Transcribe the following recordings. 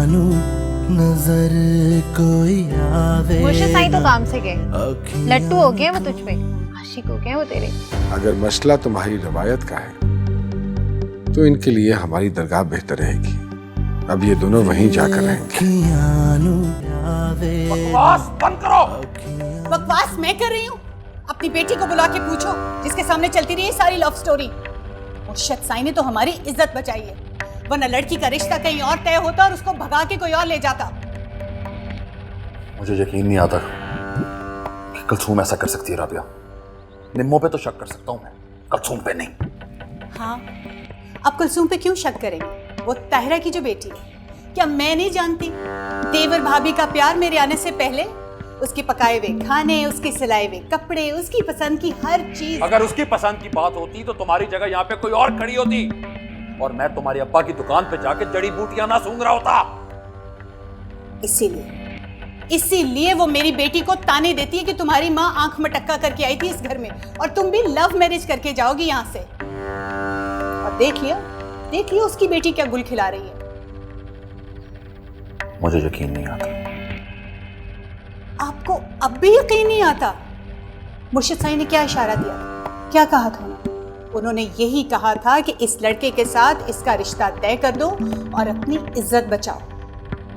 नजर कोई आवे। मुझे साईं तो काम से गए, लट्टू हो गए वो तुझ पे, आशिक हो गए वो तेरे। अगर मसला तुम्हारी रवायत का है तो इनके लिए हमारी दरगाह बेहतर रहेगी। अब ये दोनों वहीं जाकर रहेंगे। बकवास बंद करो। बकवास मैं कर रही हूँ? अपनी बेटी को बुला के पूछो जिसके सामने चलती रही सारी लव स्टोरी। मुर्शद साईं ने तो हमारी इज्जत बचाई है, वरना लड़की का रिश्ता कहीं और तय होता और उसको भगा के कोई और ले जाता। मुझे यकीन नहीं आता कि कुलसूम ऐसा कर सकती है राबिया। निम्मो पे तो शक कर सकता हूँ मैं, कुलसूम पे नहीं। हाँ, अब कुलसूम पे क्यों शक करेंगे? वो ताहिरा की जो बेटी है, क्या मैं नहीं जानती? देवर भाभी का प्यार मेरे आने से पहले, उसके पकाए हुए खाने, उसके सिलाए हुए कपड़े, उसकी पसंद की हर चीज। अगर उसकी पसंद की बात होती तो तुम्हारी जगह यहाँ पे कोई और खड़ी होती और मैं तुम्हारे अब्बा की दुकान पे जाके जड़ी बूटियां ना सूंघ रहा होता। इसीलिए वो मेरी बेटी को ताने देती है कि तुम्हारी माँ आंख मटक्का करके आई थी इस घर में और तुम भी लव मैरिज करके जाओगी यहाँ से। और देख लिया उसकी बेटी क्या गुल खिला रही है। मुझे यकीन नहीं आता। आपको अब भी यकीन नहीं आता? मुर्शिद साईं ने क्या इशारा दिया था, क्या कहा था? उन्होंने यही कहा था कि इस लड़के के साथ इसका रिश्ता तय कर दो और अपनी इज्जत बचाओ।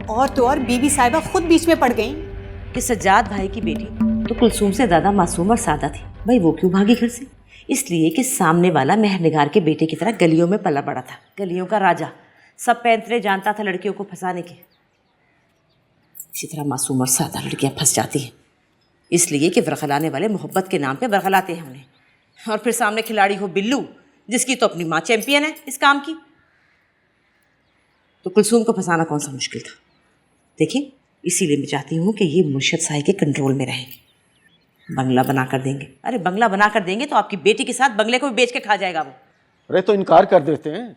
और तो और बीबी साहिबा खुद बीच में पड़ गई कि सज्जाद भाई की बेटी तो कुलसूम से ज़्यादा मासूम और सादा थी। भाई वो क्यों भागी घर से? इसलिए कि सामने वाला मेहरनिगार के बेटे की तरह गलियों में पला बड़ा था, गलियों का राजा, सब पैंतरे जानता था लड़कियों को फंसाने के। इसी तरह मासूम और सादा लड़कियाँ फंस जाती हैं इसलिए कि वरखलाने वाले मोहब्बत के नाम पे वरखलाते हैं उन्हें। और फिर सामने खिलाड़ी हो बिल्लू, जिसकी तो अपनी माँ चैंपियन है इस काम की। तो कुलसूम को फंसाना कौन सा मुश्किल था? देखिए, इसीलिए मैं चाहती हूँ कि ये मुर्शद साई के कंट्रोल में रहे। बंगला बना कर देंगे। अरे बंगला बना कर देंगे तो आपकी बेटी के साथ बंगले को भी बेच के खा जाएगा वो। अरे तो इनकार कर देते हैं,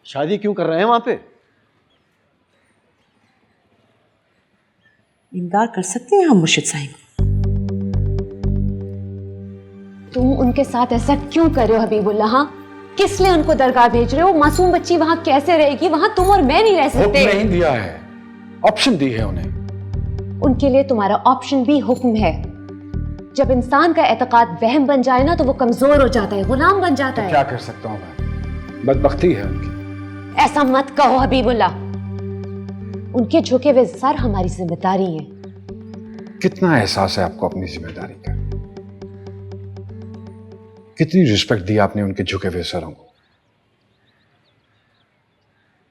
शादी क्यों कर रहे हैं वहां पे? इनकार कर सकते हैं हम मुर्शिद साई को। तुम उनके साथ ऐसा क्यों कर रहे हो हबीबुल्लाह? हाँ, किस लिए उनको दरगाह भेज रहे हो? मासूम बच्ची वहां कैसे रहेगी? वहां तुम और मैं नहीं रह सकते। नहीं दिया है, ऑप्शन दी है उन्हें। उनके लिए तुम्हारा ऑप्शन भी हुक्म है। जब इंसान का एतकाद वहम बन जाए ना तो वो कमजोर हो जाता है, गुलाम बन जाता है। क्या कर सकता हूँ मैं? बदबख्ती है उनकी। ऐसा मत कहो हबीबुल्लाह। उनके झुके हुए सर हमारी जिम्मेदारी है। कितना एहसास है आपको अपनी जिम्मेदारी का? कितनी रिस्पेक्ट दी आपने उनके झुके हुए सरों को?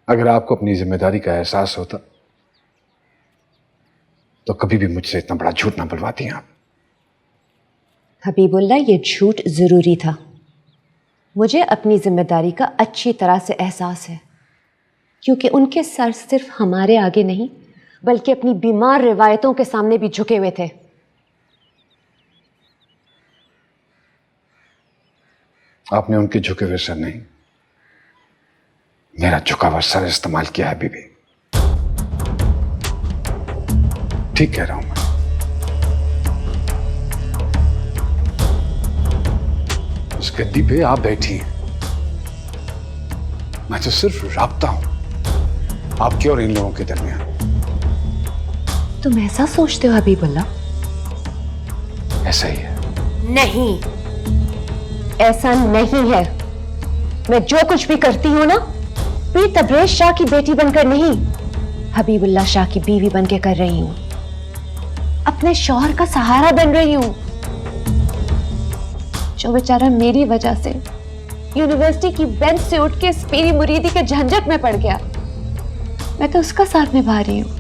अगर आपको अपनी जिम्मेदारी का एहसास होता तो कभी भी मुझसे इतना बड़ा झूठ ना बुलवाती आप। हबीबुल्लाह, ये झूठ जरूरी था। मुझे अपनी जिम्मेदारी का अच्छी तरह से एहसास है, क्योंकि उनके सर सिर्फ हमारे आगे नहीं बल्कि अपनी बीमार रिवायतों के सामने भी झुके हुए थे। आपने उनके झुके हुए सर नहीं, मेरा झुका हुआ सर इस्तेमाल किया है बीबी। ठीक कह रहा हूं मैं। उस गद्दी पे आप बैठी हैं, मैं तो सिर्फ राब्ता हूं आपके और इन लोगों के दरमियान। तुम ऐसा सोचते हो हबीबुल्लाह? ऐसा ही है। नहीं, ऐसा नहीं है। मैं जो कुछ भी करती हूँ ना, पीर तबरेज शाह की बेटी बनकर नहीं, हबीबुल्लाह शाह की बीवी बनकर कर रही हूँ। अपने शौहर का सहारा बन रही हूँ, जो बेचारा मेरी वजह से यूनिवर्सिटी की बेंच से उठ के इस पीरी मुरीदी के झंझट में पड़ गया। मैं तो उसका साथ निभा रही हूँ।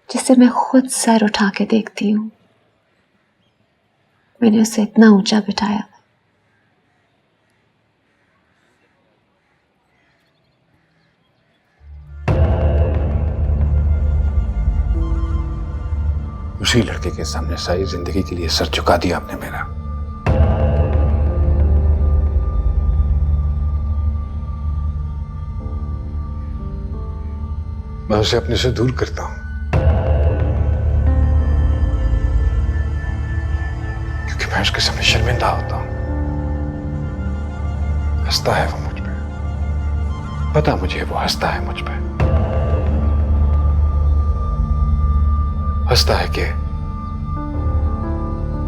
जिसे मैं खुद सर उठा के देखती हूँ। मैंने उसे इतना ऊंचा बिठाया। उसी लड़के के सामने सारी जिंदगी के लिए सर झुका दिया आपने मेरा। मैं उसे अपने से दूर करता हूं क्योंकि मैं उसके सामने शर्मिंदा होता हूं। हंसता है वो मुझ पे, पता मुझे वो हंसता है मुझ पे। हंसता है कि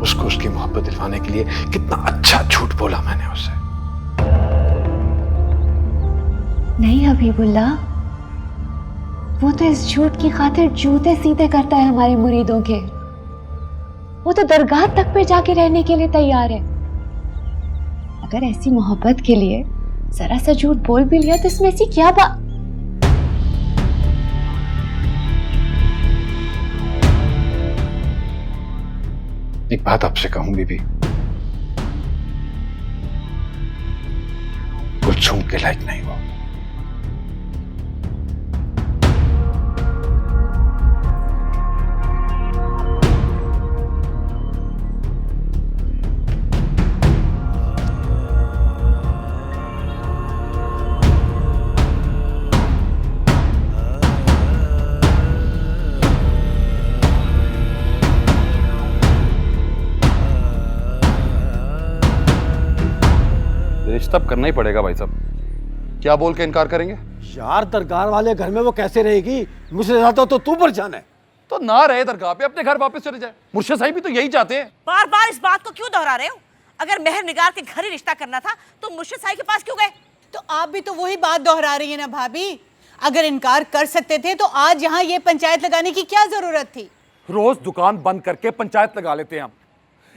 उसको उसकी मोहब्बत दिलवाने के लिए कितना अच्छा झूठ बोला मैंने उसे। नहीं हबीबुल्लाह, वो तो इस झूठ की खातिर जूते सीधे करता है हमारे मुरीदों के। वो तो दरगाह तक पे जाके रहने के लिए तैयार है। अगर ऐसी मोहब्बत के लिए जरा सा झूठ बोल भी लिया तो इसमें ऐसी क्या बात। एक बात आपसे कहूं बीबी, कुलसुम के लायक नहीं हो। रिश्ता करना ही पड़ेगा भाई साहब। क्या बोल के इनकार करेंगे? यार दरगाह वाले घर में वो कैसे रहेगी? मुझसे ज्यादा तो तू परेशान है। तो ना रहे दरगाह पे, अपने घर वापस चले जाए। मुर्शिद साहिब भी तो यही चाहते हैं। बार बार इस बात को क्यों दोहरा रहे हो? अगर मेहर निगार के घर ही रिश्ता करना था तो मुर्शिद साहिब के पास क्यों गए? तो आप भी तो वही बात दोहरा रही है ना भाभी। अगर इनकार कर सकते थे तो आज यहाँ ये पंचायत लगाने की क्या जरूरत थी? रोज दुकान बंद करके पंचायत लगा लेते हैं हम।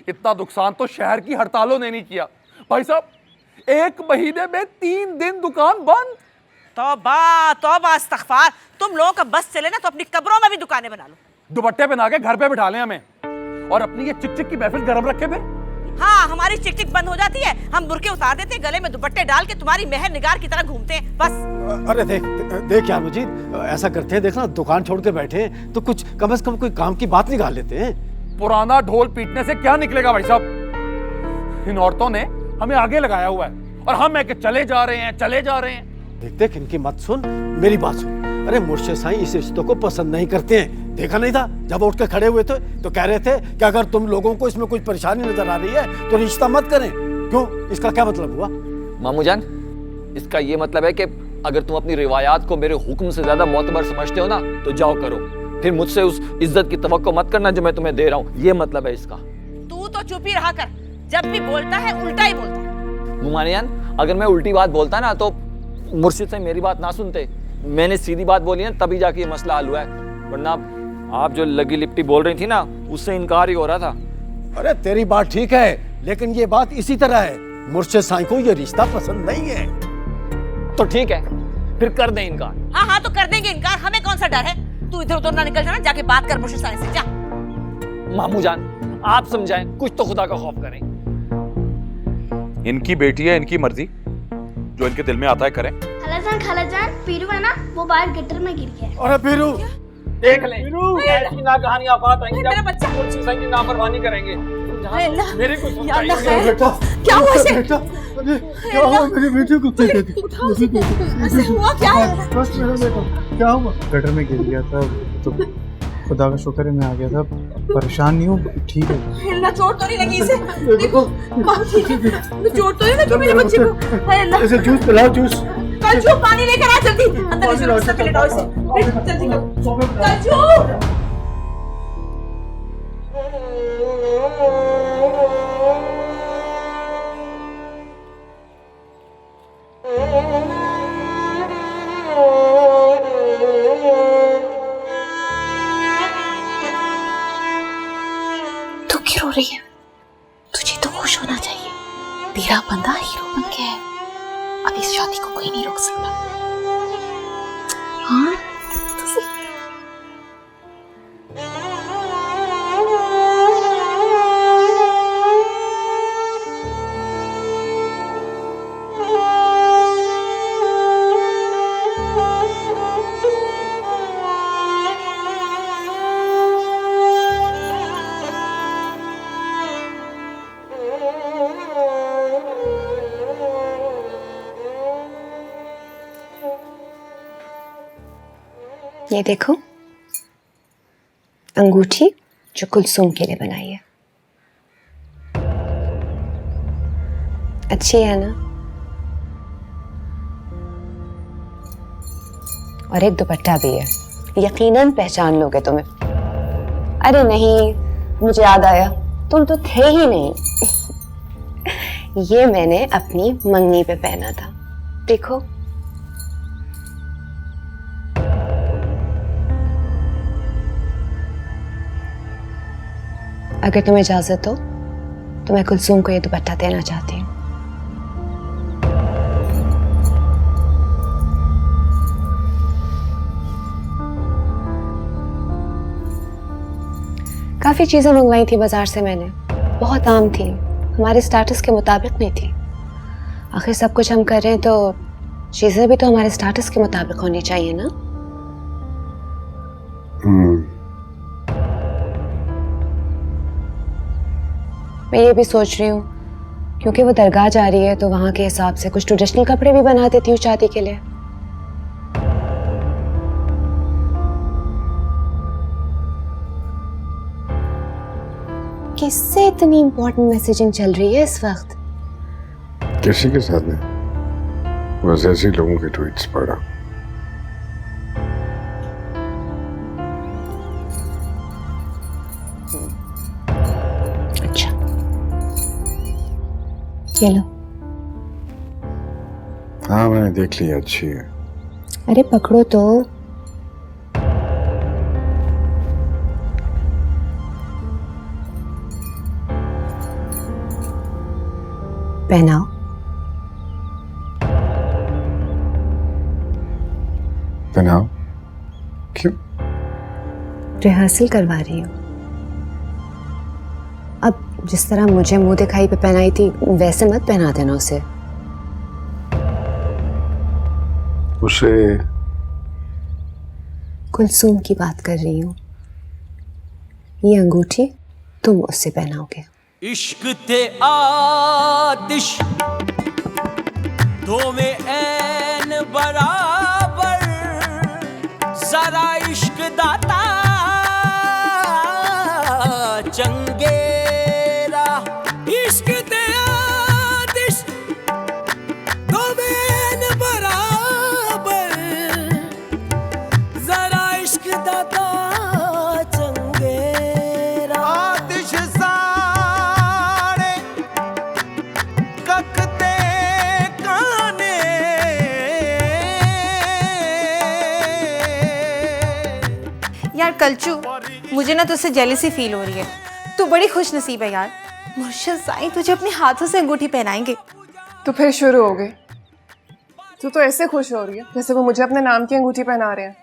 इतना नुकसान तो शहर की हड़तालों ने नहीं किया भाई साहब। 1 महीने में 3 दिन दुकान बंद। तौबा तौबा इस्तग़फ़ार। तुम लोगों का बस चले ना तो अपनी कब्रों में भी दुकानें बना लो। दुपट्टे पहना के घर पे बिठा लें हमें, और अपनी ये चिक चिक की महफिल गरम रखे पे। हाँ, हमारी चिक चिक बंद हो जाती है, हम बुरके उतार देते हैं, गले में दुपट्टे डाल के तुम्हारी मेहर निगार की तरह घूमते हैं बस। अरे देख देख यार मजीद, ऐसा करते हैं, देखना दुकान छोड़ के बैठे तो कुछ कम से कम कोई काम की बात निकाल लेते हैं। पुराना ढोल पीटने से क्या निकलेगा भाई साहब? इन औरतों ने हमें आगे लगाया हुआ है और हम है कि चले जा रहे हैं, चले जा रहे हैं। देख देख इनकी मत सुन, मेरी बात सुन। अरे मुर्शिद साईं इस रिश्तों को पसंद नहीं करते हैं। देखा नहीं था जब उठ के खड़े हुए थे तो कह रहे थे कि अगर तुम लोगों को इसमें कुछ परेशानी नजर आ रही है तो रिश्ता मत करें। क्यों, इसका क्या मतलब हुआ? मामू जान, इसका ये मतलब है कि अगर तुम अपनी रिवायात को मेरे हुक्म से ज्यादा मोतबर समझते हो ना तो जाओ करो, फिर मुझसे उस इज्जत की तवक्को मत करना जो मैं तुम्हें दे रहा हूँ। ये मतलब है इसका। तू तो चुप ही रहा कर, जब भी बोलता है उल्टा ही बोलता है। मुमानी जान, अगर मैं उल्टी बात बोलता ना तो मुर्शिद से मेरी बात ना सुनते। मैंने सीधी बात बोली है तभी जाके ये मसला हल हुआ है, वरना आप जो लगी लिपटी बोल रही थी ना उससे इनकार ही हो रहा था। अरे तेरी बात ठीक है, लेकिन ये बात इसी तरह है, मुर्शिद साईं को ये रिश्ता पसंद नहीं है। तो ठीक है, फिर कर दें इनकार। हाँ हाँ, तो कर देंगे इनकार, हमें कौन सा डर है। तू इधर उधर ना निकल जाना, जाके बात कर मुर्शिद साईं से, जा। मामू जान आप समझाएं, कुछ तो खुदा का खौफ करें। इनकी बेटी है, इनकी मर्जी, जो इनके दिल में आता है करें। खालाजान, पीरू है ना, वो बाहर गटर में गिर गया है। अरे पीरू देख ले, ऐसी ना कहानियां बात आएंगी मेरा बच्चा मुर्शिद साईं की नाफरमानी करेंगे। मेरे को बेटा, क्या हुआ इसे? बेटा, अरे क्या हुआ मेरी बेटी को? ऐसे हुआ क्या है? बस मेरा बेटा क्या हुआ? गटर में गिर गया था तो खुदा का शुक्र है मैं आ गया था। परेशान नहीं हूँ, ठीक है। हिलना, चोट तो नहीं लगी इसे? देखो ठीक है, चोट तो नहीं लगी मेरे बच्चे को? इसे जूस पिलाओ, जूस। कलजू पानी लेकर आ जल्दी, अंदर ले चलो, बिस्तर पे लेटाओ इसे, जल्दी करो। कलजू तू क्यों रो रही है? तुझे तो खुश होना चाहिए, तेरा बंदा हीरो बन गया है। अब इस शादी को कोई नहीं रोक सकता। हाँ ये देखो, अंगूठी जो कुलसुम के लिए बनाई है। अच्छी है ना? और एक दुपट्टा भी है, यकीनन पहचान लोगे तुम्हें। अरे नहीं, मुझे याद आया, तुम तो थे ही नहीं। ये मैंने अपनी मंगनी पे पहना था, देखो। अगर तुम्हें इजाजत हो तो मैं कुलसूम को ये दुपट्टा देना चाहती हूँ। काफी चीजें मंगवाई थी बाजार से मैंने, बहुत आम थी, हमारे स्टेटस के मुताबिक नहीं थी। आखिर सब कुछ हम कर रहे हैं तो चीजें भी तो हमारे स्टेटस के मुताबिक होनी चाहिए ना। मैं ये भी सोच रही हूँ क्योंकि वो दरगाह जा रही है तो वहां के हिसाब से कुछ ट्रेडिशनल कपड़े भी बना देती हूँ शादी के लिए। किससे इतनी इंपॉर्टेंट मैसेजिंग चल रही है इस वक्त? किसी के साथ नहीं, बस ऐसे ही लोगों के ट्वीट्स पढ़ा। अच्छा, ये लो। हाँ मैंने देख लिया, अच्छी है। अरे पकड़ो तो। पहनाओ। पहनाओ? क्यों? रिहर्सल करवा रही हूँ। अब जिस तरह मुझे मुंह दिखाई पे पहनाई थी वैसे मत पहना देना उसे। उसे? कुलसूम की बात कर रही हूँ। ये अंगूठी तुम उससे पहनाओगे। इश्क ते आतिश दो में ऐन बराबर, जरा इश्क दाता चंगेरा। इश्क ते आतिश दो में ऐन बराबर, जरा इश्क दाता चंगेरा। आतिश यार कलचू, मुझे ना तुझसे जेलसी फील हो रही है। तू बड़ी खुश नसीब है यार। मुर्शिद साईं तुझे अपने हाथों से अंगूठी पहनाएंगे। तो फिर शुरू हो गई। तू तो ऐसे खुश हो रही है जैसे वो मुझे अपने नाम की अंगूठी पहना रहे हैं।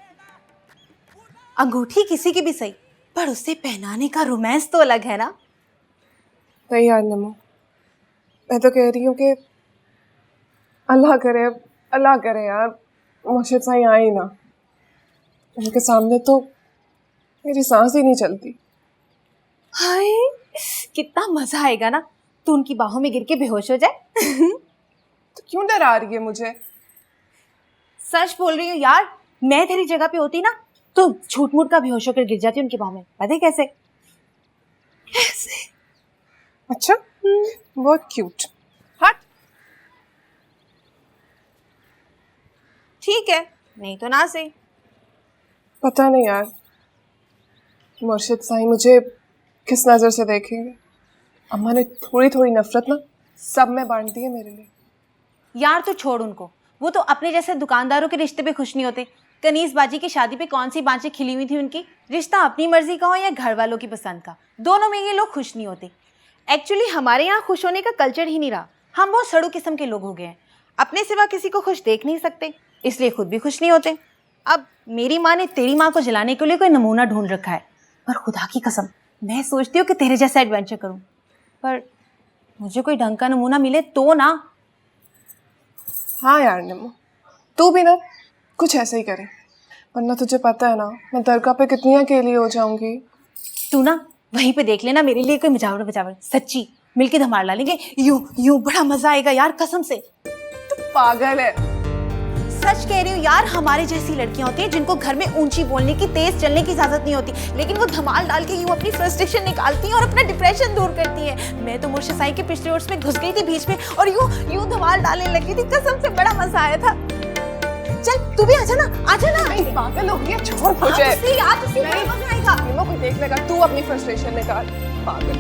अंगूठी किसी की भी सही, पर उससे पहनाने का रोमांस तो अलग है ना। नहीं यार नमो, मैं तो कह रही हूँ कि अल्लाह करे यार मुर्शिद साईं आए ही ना। उनके सामने तो मेरी सांस ही नहीं चलती। हाय, कितना मजा आएगा ना, तू उनकी बाहों में गिर के बेहोश हो जाए। तो क्यों डरा रही है मुझे? सच बोल रही हूँ यार, मैं तेरी जगह पे होती ना तो झूठ मूठ का बेहोश होकर गिर जाती उनकी बाहों में। पता है कैसे? ऐसे। अच्छा, बहुत क्यूट। हट। ठीक है, नहीं तो ना सही। पता नहीं यार मुर्शिद साईं मुझे किस नज़र से देखेंगे। अम्मा ने थोड़ी थोड़ी नफरत ना सब में बांट दी है मेरे लिए। यार तो छोड़ उनको, वो तो अपने जैसे दुकानदारों के रिश्ते पे खुश नहीं होते। कनीज बाजी की शादी पे कौन सी बाँचें खिली हुई थी उनकी। रिश्ता अपनी मर्जी का हो या घर वालों की पसंद का, दोनों में ये लोग खुश नहीं होते। एक्चुअली हमारे यहाँ खुश होने का कल्चर ही नहीं रहा। हम बहुत सड़ू किस्म के लोग हो गए हैं, अपने सिवा किसी को खुश देख नहीं सकते, इसलिए खुद भी खुश नहीं होते। अब मेरी माँ ने तेरी माँ को जलाने के लिए कोई नमूना ढूंढ रखा है, पर खुदा की कसम मैं सोचती हूँ कि तेरे जैसा एडवेंचर करूँ, पर मुझे कोई ढंग का नमूना मिले तो ना। हाँ यार नमो, तू भी ना कुछ ऐसे ही करे, वरना तुझे पता है ना मैं दरगाह पे कितनी अकेली हो जाऊंगी। तू ना वहीं पे देख लेना मेरे लिए कोई मिजावट बचावट, सच्ची मिलके धमाल डालेंगे। यूं बड़ा मजा आएगा यार, कसम से। तू पागल है। सच कह रही हूँ यार, हमारे जैसी लड़कियां होती हैं जिनको घर में ऊंची बोलने की, तेज चलने की इजाजत नहीं होती, लेकिन वो धमाल डाल के यूं अपनी फ्रस्ट्रेशन निकालती हैं और अपना डिप्रेशन दूर करती हैं। मैं तो मुर्शिद साईं के पिछले वर्ष में घुस गई थी बीच में और यूं धमाल डालने लगी थी, कसम से बड़ा मजा आया था। चल तू भी आजा ना, आजा ना। नहीं, पागल हो गया, छोड़ मुझे। आज उसी नहीं, मजा आएगा। निमो कोई देख लेगा, तू अपनी फ्रस्ट्रेशन निकाल। पागल।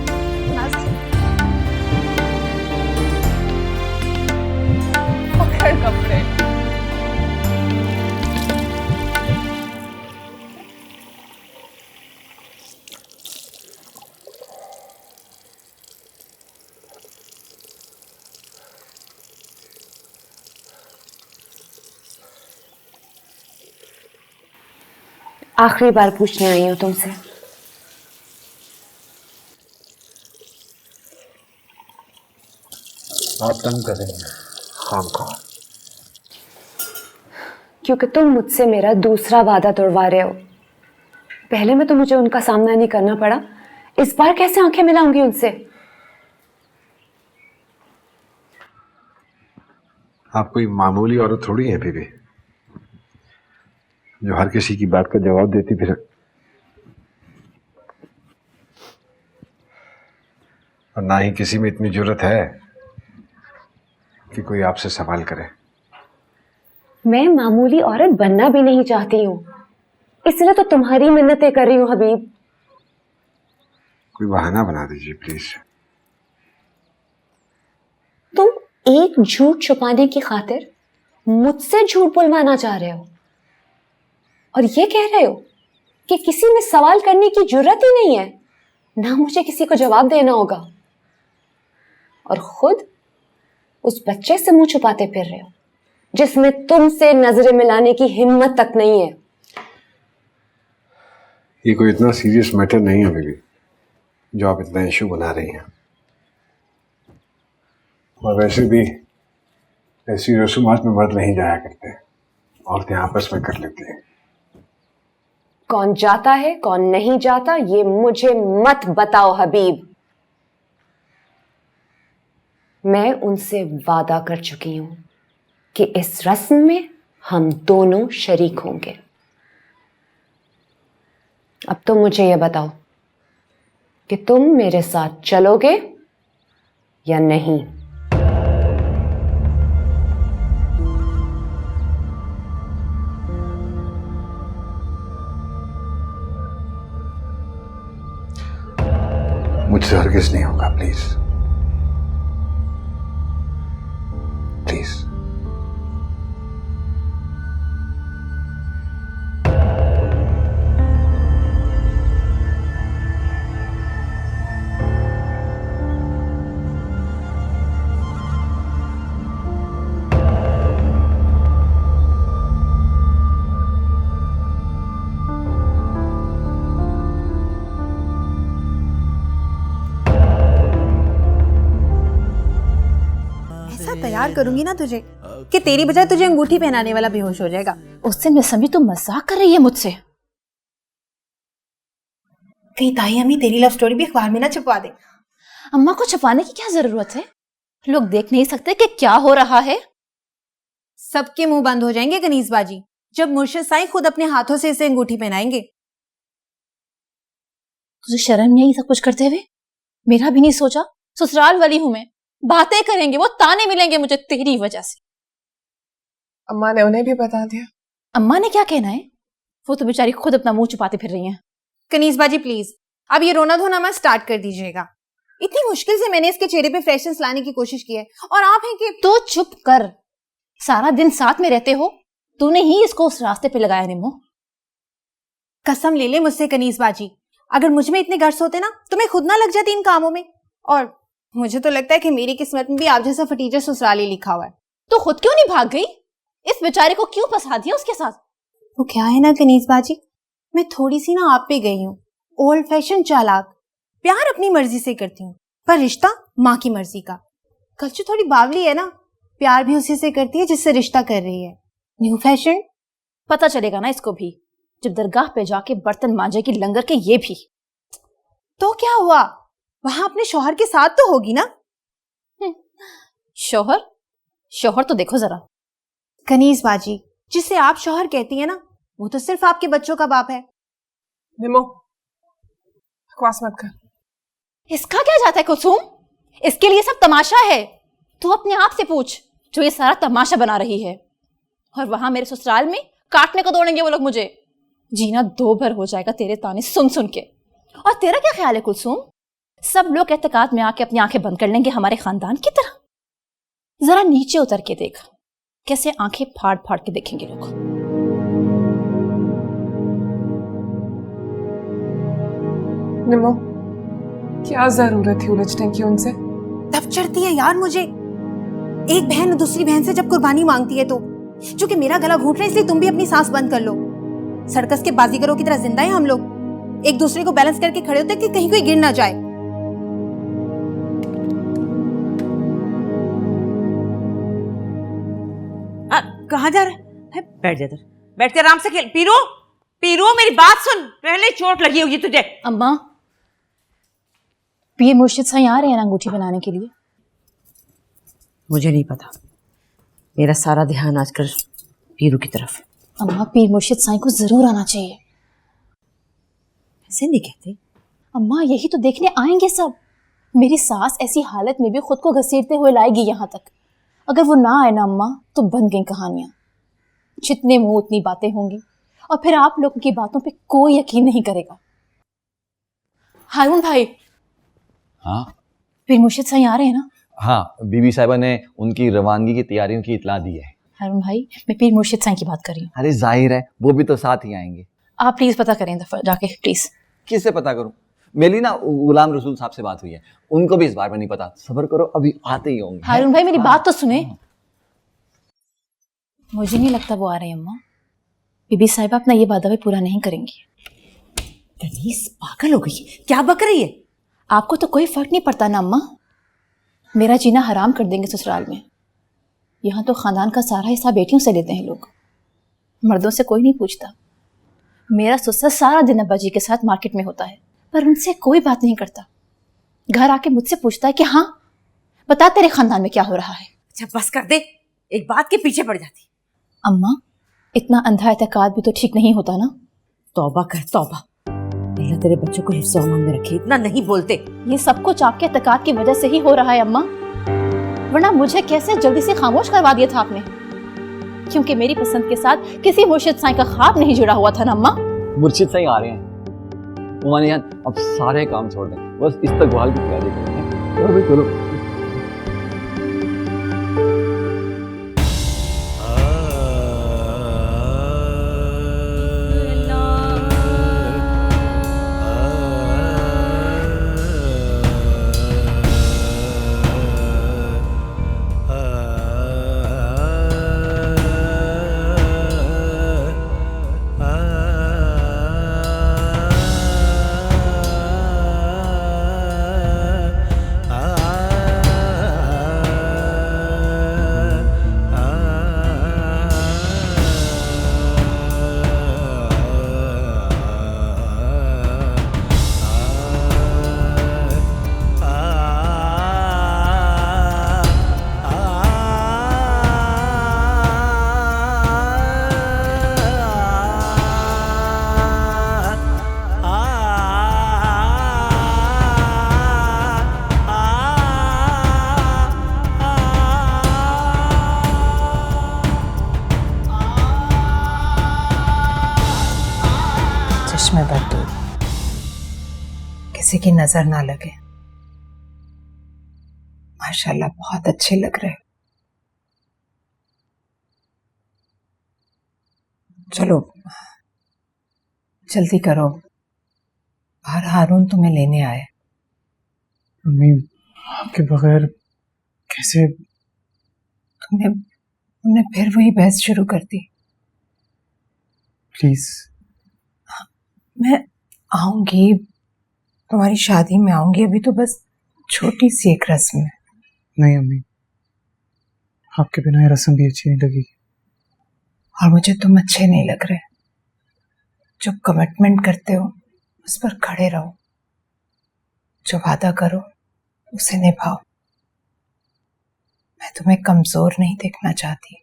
पकड़ कपड़े। आखिरी बार पूछने आई हूं तुमसे, आप तंग कर रही हैं खामखा। क्योंकि तुम मुझसे मेरा दूसरा वादा तोड़वा रहे हो। पहले में तो मुझे उनका सामना नहीं करना पड़ा, इस बार कैसे आंखें मिलाऊंगी उनसे? आप कोई मामूली औरत थोड़ी है बीबी, जो हर किसी की बात का जवाब देती फिर। और ना ही किसी में इतनी जरूरत है कि कोई आपसे सवाल करे। मैं मामूली औरत बनना भी नहीं चाहती हूँ, इसलिए तो तुम्हारी मिन्नतें कर रही हूँ हबीब। कोई बहाना बना दीजिए प्लीज। तुम एक झूठ छुपाने की खातिर मुझसे झूठ बुलवाना चाह रहे हो और ये कह रहे हो कि किसी में सवाल करने की जरूरत ही नहीं है, ना मुझे किसी को जवाब देना होगा, और खुद उस बच्चे से मुंह छुपाते फिर रहे हो जिसमें तुमसे नजरें मिलाने की हिम्मत तक नहीं है। ये कोई इतना सीरियस मैटर नहीं है बीबी जो आप इतना इशू बना रही हैं। और वैसे भी ऐसी रसूमात में मर्द नहीं जाया करते, औरतें आपस में कर लेती हैं। कौन जाता है कौन नहीं जाता ये मुझे मत बताओ हबीब। मैं उनसे वादा कर चुकी हूं कि इस रस्म में हम दोनों शरीक होंगे। अब तुम मुझे यह बताओ कि तुम मेरे साथ चलोगे या नहीं। मुझसे हरगिज नहीं होगा, प्लीज प्लीज। तैयार करूंगी ना तुझे कि तेरी बजाय तुझे अंगूठी पहनाने वाला बेहोश हो जाएगा। उससे मैं समझी तो मजाक कर रही है मुझसे। कहीं ताई अम्मी तेरी लव स्टोरी भी अखबार में ना छपवा दे। अम्मा को छुपाने की क्या जरूरत है, लोग देख नहीं सकते कि क्या हो रहा है। सबके मुंह बंद हो जाएंगे कनीज बाजी जब मुर्शिद साईं खुद अपने हाथों से इसे अंगूठी पहनाएंगे। तुझे शर्म नहीं आई सब कुछ करते हुए? मेरा भी नहीं सोचा, ससुराल वाली हूं मैं, बातें करेंगे वो, ताने मिलेंगे मुझे तेरी वजह से। अम्मा ने उन्हें भी बता दिया। अम्मा ने क्या कहना है, वो तो बेचारी खुद अपना मुंह छुपाते फिर रही हैं। कनीज बाजी प्लीज अब ये रोना धोना मत स्टार्ट कर दीजिएगा। इतनी मुश्किल से मैंने इसके चेहरे पे फ्रेशनेस लाने की कोशिश की है और आप हैं कि। तो चुप कर, सारा दिन साथ में रहते हो, तूने ही इसको उस रास्ते पे लगाया निमो। कसम ले ले मुझसे कनीज बाजी, अगर मुझ में इतने गर्स होते ना तो मैं खुद ना लग जाती इन कामों में। और मुझे तो लगता है कि मेरी किस्मत में भी आप जैसा फटीचर ससुराल ही लिखा हुआ है। तो खुद क्यों नहीं भाग गई, इस बेचारे को क्यों फंसा दिया उसके साथ? वो क्या है ना कनीज बाजी, मैं थोड़ी सी ना आप पे गई हूँ, ओल्ड फैशन चालाक। प्यार अपनी मर्जी से करती हूँ पर रिश्ता माँ की मर्जी का। कल्चू थोड़ी बावली है ना, प्यार भी उसी से करती है जिससे रिश्ता कर रही है। New fashion. पता चलेगा ना इसको भी जब दरगाह पे जाके बर्तन मांजे की लंगर के। ये भी तो क्या हुआ, वहां अपने शौहर के साथ तो होगी ना। शौहर शौहर तो देखो जरा। कनीज बाजी जिसे आप शौहर कहती है ना वो तो सिर्फ आपके बच्चों का बाप है। निमो बकवास मत कर। इसका क्या जाता है कुसुम, इसके लिए सब तमाशा है। तू अपने आप से पूछ जो ये सारा तमाशा बना रही है। और वहां मेरे ससुराल में काटने को दौड़ेंगे वो लोग मुझे। जीना दो भर हो जाएगा तेरे ताने सुन सुन के। और तेरा क्या ख्याल है कुलसुम, सब लोग एतकाद में आके अपनी आंखें बंद कर लेंगे हमारे खानदान की तरह? जरा नीचे उतर के देख, कैसे आंखें फाड़ फाड़ के देखेंगे लोग। निमो, क्या जरूरत थी उलझने की उनसे? तब चढ़ती है यार मुझे। एक बहन दूसरी बहन से जब कुर्बानी मांगती है तो चूंकि मेरा गला घूट रहा है इसलिए तुम भी अपनी सांस बंद कर लो। सर्कस के बाजीगरों की तरह जिंदा है हम लोग, एक दूसरे को बैलेंस करके खड़े होते कि कहीं कोई गिर ना जाए। कहाँ जा रहा है? बैठ जा इधर, बैठ के आराम से खेल। पीरू, पीरू मेरी बात सुन, पहले चोट लगी होगी तुझे। अम्मा, पीर मुर्शिद साईं आ रहे हैं ना अंगूठी बनाने के लिए? मुझे नहीं पता, मेरा सारा ध्यान आजकल पीरू की तरफ। अम्मा, पीर मुर्शिद साईं को जरूर आना चाहिए। ऐसे नहीं कहते अम्मा, यही तो देखने आएंगे सब। मेरी सास ऐसी हालत में भी खुद को घसीटते हुए लाएगी यहाँ तक। अगर वो ना आए ना अम्मा तो बन गई कहानियां। जितने मुंह उतनी बातें होंगी और फिर आप लोगों की बातों पे कोई यकीन नहीं करेगा। हारून भाई, हाँ पीर मुर्शिद साईं आ रहे हैं ना? हाँ, बीबी साहिबा ने उनकी रवानगी की तैयारियों की इतला दी है। हारून भाई, मैं पीर मुर्शिद साईं की बात कर रही हूँ। अरे जाहिर है वो भी तो साथ ही आएंगे। आप प्लीज पता करें दफा जाके प्लीज। किससे पता करूं? मेरी ना गुलाम रसूल साहब से बात हुई है, उनको भी इस बारे में नहीं पता। सब्र करो, अभी आते ही होंगे। हारून भाई मेरी बात तो सुने। मुझे नहीं लगता वो आ रहे हैं अम्मा। बीबी साहिबा अपना ये वादा भी पूरा नहीं करेंगी। तनीस पागल हो गई, क्या बक रही है? आपको तो कोई फर्क नहीं पड़ता ना अम्मा। मेरा जीना हराम कर देंगे ससुराल में। यहाँ तो खानदान का सारा हिस्सा बेटियों से लेते हैं लोग, मर्दों से कोई नहीं पूछता। मेरा ससुर सारा दिन अब्बा जी के साथ मार्केट में होता है पर उनसे कोई बात नहीं करता। घर आके मुझसे पूछता है कि हाँ बता तेरे खानदान में क्या हो रहा है। अच्छा बस कर दे, एक बात के पीछे पड़ जाती। अम्मा, इतना अंधा एतकाद भी तो ठीक नहीं होता ना। तौबा कर तौबा, अल्लाह तेरे बच्चों को हिफ्ज़ अमान में रखे। इतना नहीं बोलते। ये सब कुछ आपके एतकाद की वजह से ही हो रहा है अम्मा, वरना मुझे कैसे जल्दी से खामोश करवा दिया था आपने? क्योंकि मेरी पसंद के साथ किसी मुर्शिद साईं का ख्वाब नहीं जुड़ा हुआ था ना अम्मा। मुर्शिद साईं आ रहे हैं, उमानी जान अब सारे काम छोड़ दें, बस इस्तकबाल की तैयारी करें। चलो चश्मे बदूर, किसी की नजर ना लगे। माशाल्लाह बहुत अच्छे लग रहे। चलो जल्दी करो, बाहर हारून तुम्हें लेने आए। मम्मी, आपके बगैर कैसे? तुमने फिर वही बहस शुरू कर दी। प्लीज। मैं आऊंगी, तुम्हारी शादी में आऊंगी, अभी तो बस छोटी सी एक रस्म है। नहीं अम्मी, आपके बिना ये रस्म भी अच्छी नहीं लगी। और मुझे तुम अच्छे नहीं लग रहे। जो कमिटमेंट करते हो उस पर खड़े रहो, जो वादा करो उसे निभाओ। मैं तुम्हें कमजोर नहीं देखना चाहती,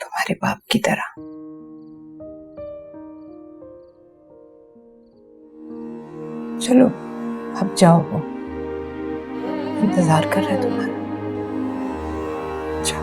तुम्हारे बाप की तरह। चलो अब जाओ, वो इंतजार कर रहे तुम्हारा। जाओ।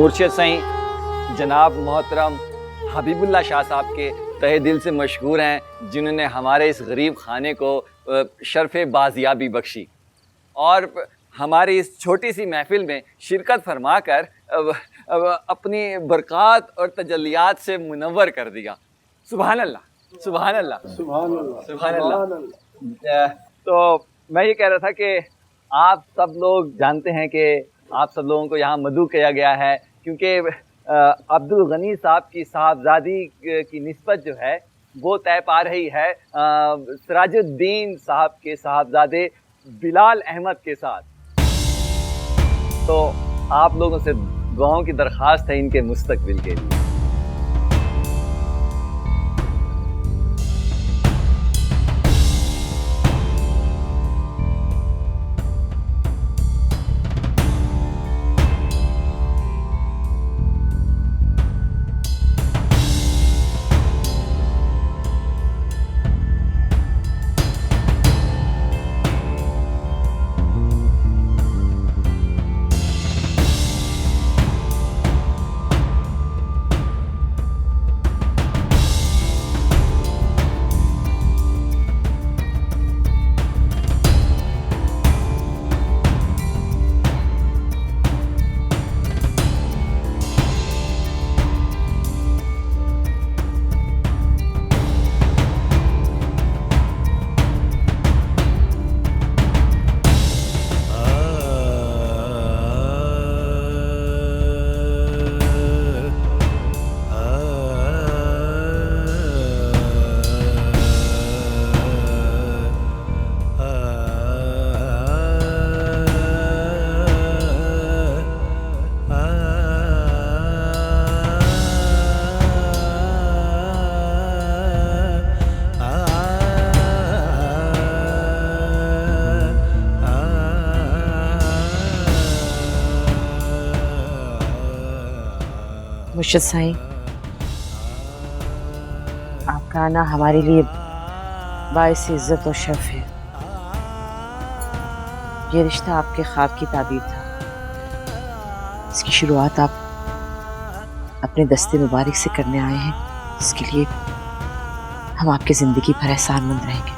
मुर्शिद साईं जनाब मोहतरम हबीबुल्लाह शाह साहब के तहे दिल से मशहूर हैं, जिन्होंने हमारे इस गरीब खाने को शर्फ बाजियाबी बख्शी और हमारी इस छोटी सी महफिल में शिरकत फरमा कर अपनी बरक़ात और तजल्लियात से मुनव्वर कर दिया। सुभान अल्लाह, सुभान अल्लाह, सुभान अल्लाह, सुभान अल्लाह। तो मैं ये कह रहा था कि आप सब लोग जानते हैं कि आप सब लोगों को यहाँ मदऊ किया गया है, क्योंकि अब्दुल गनी साहब की साहबजादी की निस्बत जो है वो तय पा रही है सिराजुद्दीन साहब के साहबजादे बिलाल अहमद के साथ। तो आप लोगों से दुआओं की दरख्वास्त है इनके मुस्तकबिल के लिए। मुर्शिद साईं, आपका आना हमारे लिए बाइस इज्जत और शर्फ है। ये रिश्ता आपके ख्वाब की ताबीर था। इसकी शुरुआत आप अपने दस्ते मुबारक से करने आए हैं, इसके लिए हम आपकी ज़िंदगी भर एहसानमंद रहेंगे।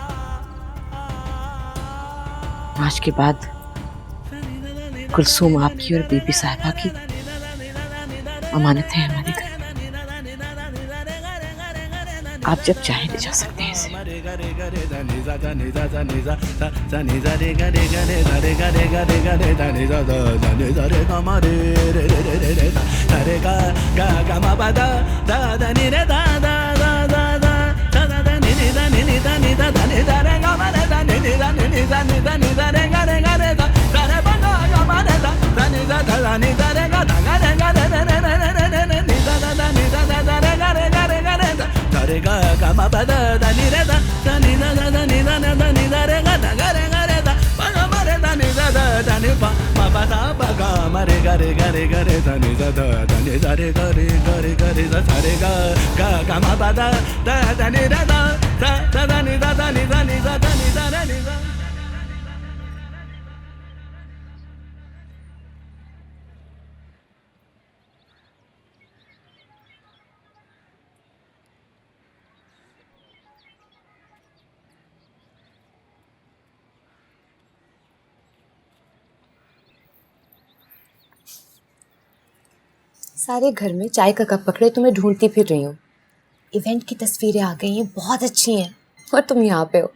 आज के बाद कुलसूम आपकी और बीबी साहिबा की अमानत है हमारे घर। आप जब चाहें ले जा सकते हैं इसे। सारे घर में चाय का कप पकड़े तुम्हें ढूंढती फिर रही हूँ। इवेंट की तस्वीरें आ गई हैं, बहुत अच्छी हैं, और तुम यहाँ पे हो।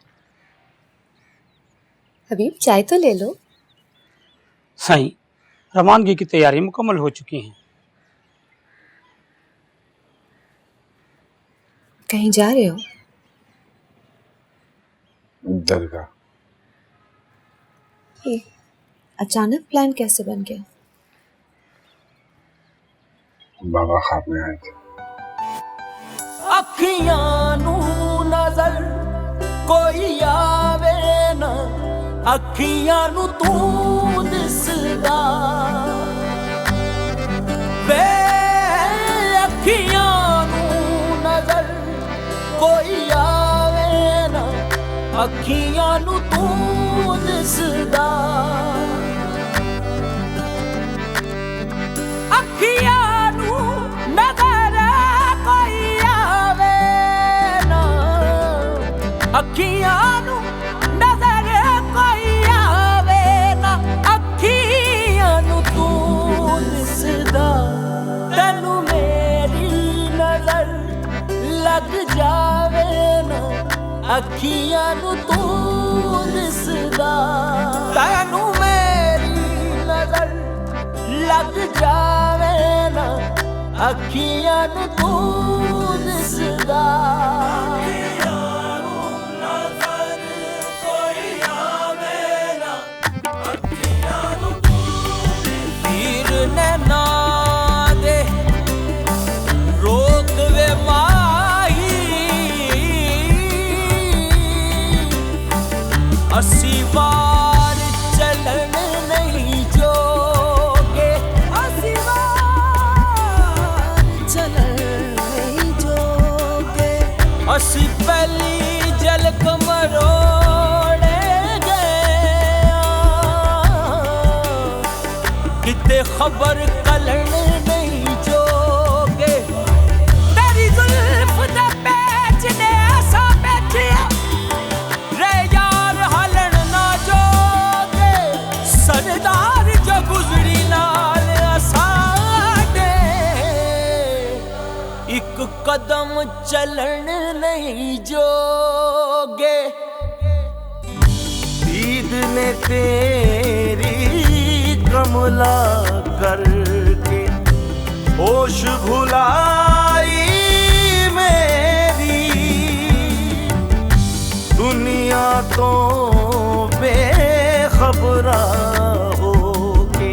हबीब, चाय तो ले लो। साईं, रवानगी की तैयारी मुकम्मल हो चुकी हैं। कहीं जा रहे हो? दरगाह। ये अचानक प्लान कैसे बन गया? बाबा ख्वाब में आए थे। अखियां नू नजर कोई आवे ना, अखियां नू तू दिसदा वे, अखियां नू नजर कोई आवे ना, अखियां नू तू दिसदा, अखियां लग जावे ना अखियां नू तू दिसदा तैनू मेरी नजर लग जावे ना अखियां नू तू दिसदा तीर नैना दे रोक वे माही अस्सी बार चलन नहीं जोगे अस्सी बार चलन नहीं जोगे अस्सी पहली झलक मरोड़े गया किते खबर कलन नहीं जोगे तेरी जुल्फ दे पेच ने ऐसा बैठिया रे यार हलन ना जोगे सरदार जो गुजरी नाल असाडे एक कदम चलन नहीं जोगे दीद ने तेरी कमला करके होश भुलाई मेरी दुनिया तो बेखबरा होके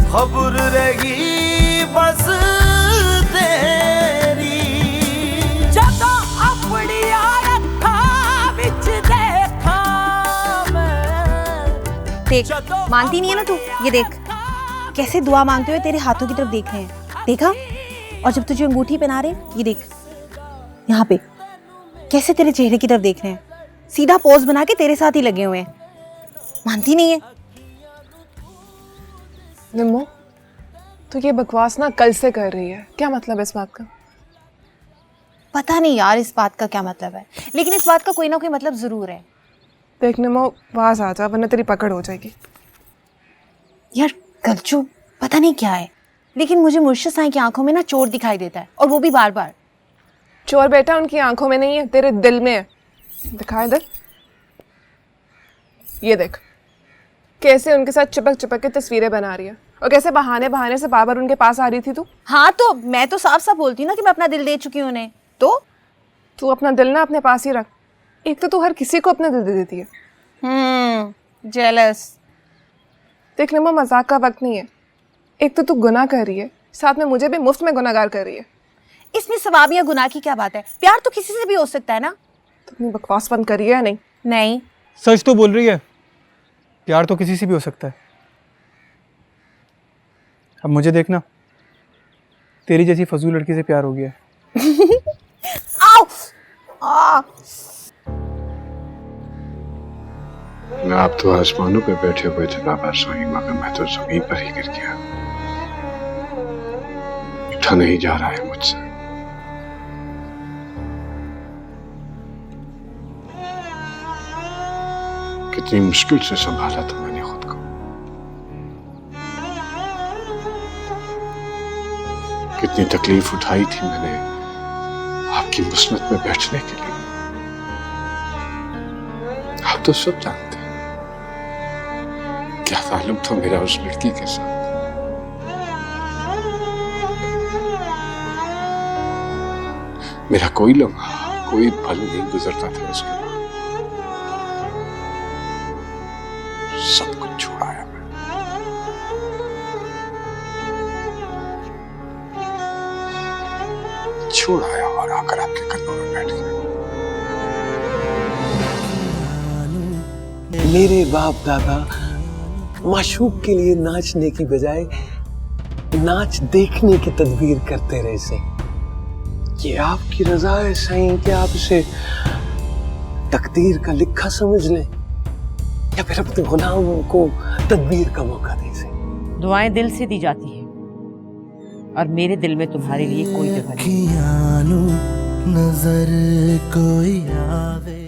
खबर रही बस तेरी जदा अपनी आरखा विच देखा मैं देख मानती नहीं है ना तू, ये देख कैसे दुआ मांगते हुए तेरे हाथों की तरफ देख रहे हैं, देखा? और जब तुझे अंगूठी पहना रहे, ये देख यहाँ पे कैसे तेरे चेहरे की तरफ देख रहे हैं, सीधा पोज बना के तेरे साथ ही लगे हुए हैं। मानती नहीं है? निम्मो तो ये बकवास ना कल से कर रही है, क्या मतलब इस बात का? पता नहीं यार इस बात का क्या मतलब है, लेकिन इस बात का कोई ना कोई मतलब जरूर है। देख निम्मो आवाज आ जा वरना तेरी पकड़ हो जाएगी। यार कलचू पता नहीं क्या है, लेकिन मुझे मुर्शिद साईं की आंखों में ना चोर दिखाई देता है, और वो भी बार बार। चोर बेटा उनकी आंखों में नहीं है, तेरे दिल में है। दिखा इधर, ये देख कैसे उनके साथ चिपक चिपक के तस्वीरें बना रही है, और कैसे बहाने बहाने से बार बार उनके पास आ रही थी तू। हाँ तो मैं तो साफ साफ बोलती हूँ ना कि मैं अपना दिल दे चुकी हूँ उन्हें। तो तू अपना दिल ना अपने पास ही रख, एक तो तू हर किसी को अपना दिल दे देती है। जेलस। देख निम्मो मजाक का वक्त नहीं है, एक तो तू गुनाह कर रही है, साथ में मुझे भी मुफ्त में गुनाहगार कर रही है। इसमें सवाब या गुनाह की क्या बात है? प्यार तो किसी से भी हो सकता है ना। तुमने बकवास बंद करी है या नहीं? नहीं सच तो बोल रही है, प्यार तो किसी से भी हो सकता है। अब मुझे देखना, तेरी जैसी फजूल लड़की से प्यार हो गया है। मैं आप तो आसमानों पे बैठे हुए थे बाबा सोई, मगर मैं तो जमीन पर ही गिर गया। उठा नहीं जा रहा है मुझसे। कितनी मुश्किल से संभाला था मैंने खुद को, कितनी तकलीफ उठाई थी मैंने आपकी मुस्नत में बैठने के लिए। आप तो सब जानते हैं क्या ताल्लुक था मेरा उस लड़की के साथ। मेरा कोई लम्हा, कोई पल नहीं गुजरता था उसके बाद। सब कुछ छोड़ाया मैं। छोड़ाया और आकर आपके कदमों में बैठ गया। मेरे बाप दादा माशूक के लिए नाचने की बजाय नाच देखने की तदबीर करते रहे से। ये आपकी रजा है साईं कि आप इसे तकदीर का लिखा समझ लें, या फिर अपने गुलामों को तदबीर का मौका दे से। दुआएं दिल से दी जाती हैं, और मेरे दिल में तुम्हारे लिए कोई जगह नहीं। नजर कोई आवे